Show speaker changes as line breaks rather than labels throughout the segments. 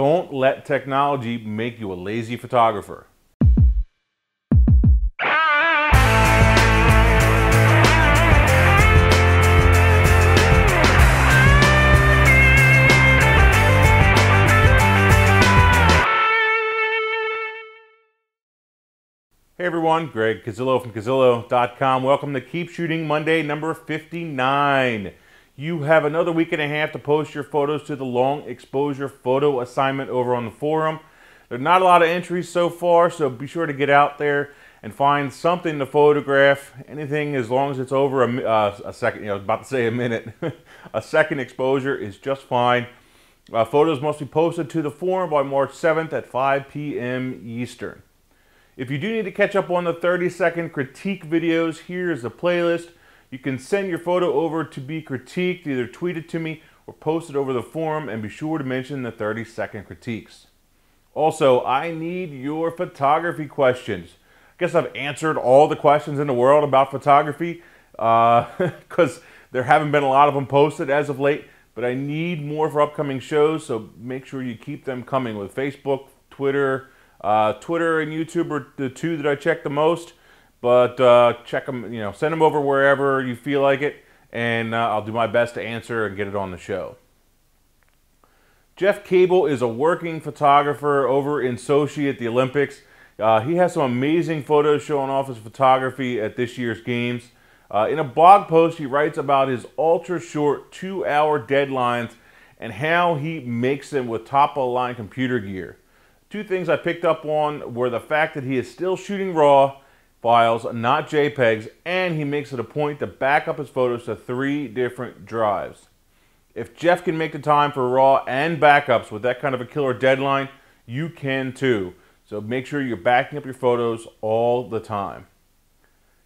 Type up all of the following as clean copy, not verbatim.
Don't let technology make you a lazy photographer. Hey everyone, Greg Cazillo from Cazillo.com. Welcome to Keep Shooting Monday number 59. You have another week and a half to post your photos to the long exposure photo assignment over on the forum. There are not a lot of entries so far, so be sure to get out there and find something to photograph. Anything as long as it's over a second, I was about to say a minute. A second exposure is just fine. Photos must be posted to the forum by March 7th at 5 p.m. Eastern. If you do need to catch up on the 30-second critique videos, here's the playlist. You can send your photo over to be critiqued, either tweet it to me or post it over the forum, and be sure to mention the 30-second critiques. Also, I need your photography questions. I guess I've answered all the questions in the world about photography because there haven't been a lot of them posted as of late, but I need more for upcoming shows, so make sure you keep them coming with Facebook, Twitter. Twitter and YouTube are the two that I check the most, but check them, send them over wherever you feel like it, and I'll do my best to answer and get it on the show. Jeff Cable is a working photographer over in Sochi at the Olympics. He has some amazing photos showing off his photography at this year's games. In a blog post, he writes about his ultra-short 2-hour deadlines and how he makes them with top-of-the-line computer gear. Two things I picked up on were the fact that he is still shooting RAW files, not JPEGs, and he makes it a point to back up his photos to 3 different drives. If Jeff can make the time for RAW and backups with that kind of a killer deadline, you can too. So make sure you're backing up your photos all the time.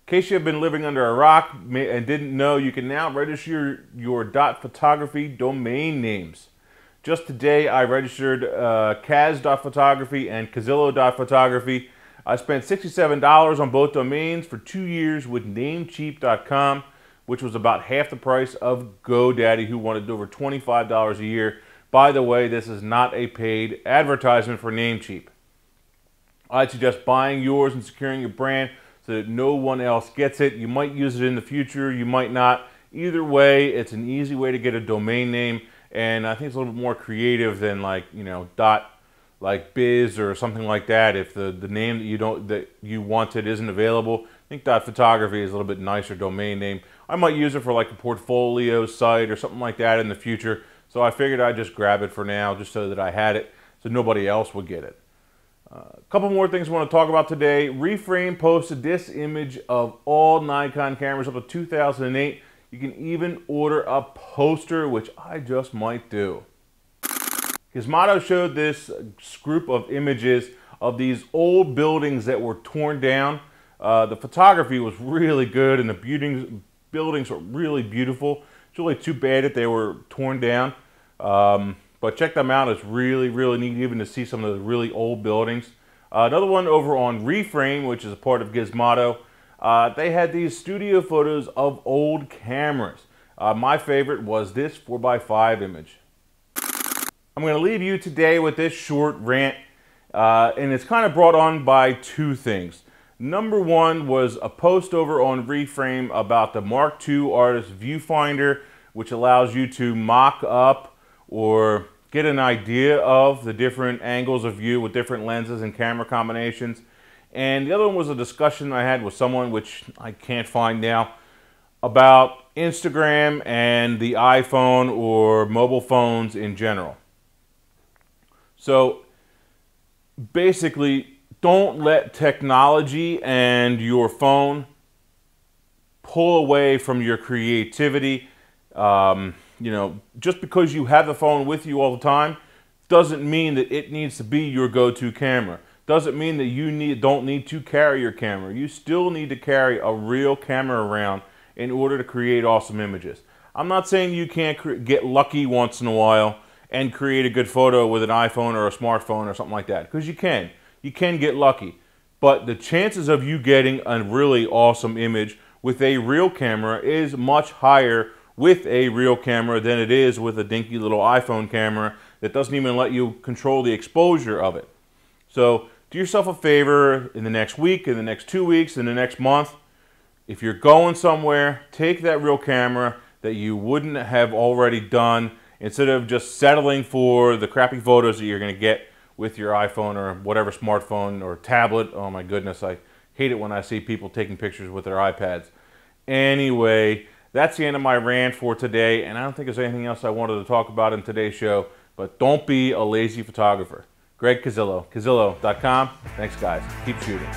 In case you have been living under a rock and didn't know, you can now register your .photography domain names. Just today, I registered Kaz.photography and Cazillo.photography. I spent $67 on both domains for 2 years with Namecheap.com, which was about half the price of GoDaddy, who wanted over $25 a year. By the way, this is not a paid advertisement for Namecheap. I'd suggest buying yours and securing your brand so that no one else gets it. You might use it in the future, you might not. Either way, it's an easy way to get a domain name. And I think it's a little bit more creative than .biz or something like that. If the name that you wanted isn't available, I think .photography is a little bit nicer domain name. I might use it for like a portfolio site or something like that in the future. So I figured I'd just grab it for now, just so that I had it, so nobody else would get it. A couple more things I want to talk about today. Reframe posted this image of all Nikon cameras up to 2008. You can even order a poster, which I just might do. Gizmodo showed this group of images of these old buildings that were torn down. The photography was really good and the buildings were really beautiful. It's really too bad that they were torn down. But check them out. It's really, really neat even to see some of the really old buildings. Another one over on Reframe, which is a part of Gizmodo. They had these studio photos of old cameras. My favorite was this 4x5 image. I'm going to leave you today with this short rant, and it's kind of brought on by two things. Number one was a post over on Reframe about the Mark II Artist Viewfinder, which allows you to mock up or get an idea of the different angles of view with different lenses and camera combinations. And the other one was a discussion I had with someone, which I can't find now, about Instagram and the iPhone or mobile phones in general. So basically, don't let technology and your phone pull away from your creativity. Just because you have the phone with you all the time doesn't mean that it needs to be your go-to camera. Doesn't mean that you don't need to carry your camera. You still need to carry a real camera around in order to create awesome images. I'm not saying you can't get lucky once in a while and create a good photo with an iPhone or a smartphone or something like that, because you can. You can get lucky. But the chances of you getting a really awesome image with a real camera is much higher with a real camera than it is with a dinky little iPhone camera that doesn't even let you control the exposure of it. So do yourself a favor in the next week, in the next 2 weeks, in the next month. If you're going somewhere, take that real camera that you wouldn't have already done, instead of just settling for the crappy photos that you're going to get with your iPhone or whatever smartphone or tablet. Oh my goodness, I hate it when I see people taking pictures with their iPads. Anyway, that's the end of my rant for today, and I don't think there's anything else I wanted to talk about in today's show, but don't be a lazy photographer. Greg Cazillo, Cazillo.com. Thanks, guys. Keep shooting.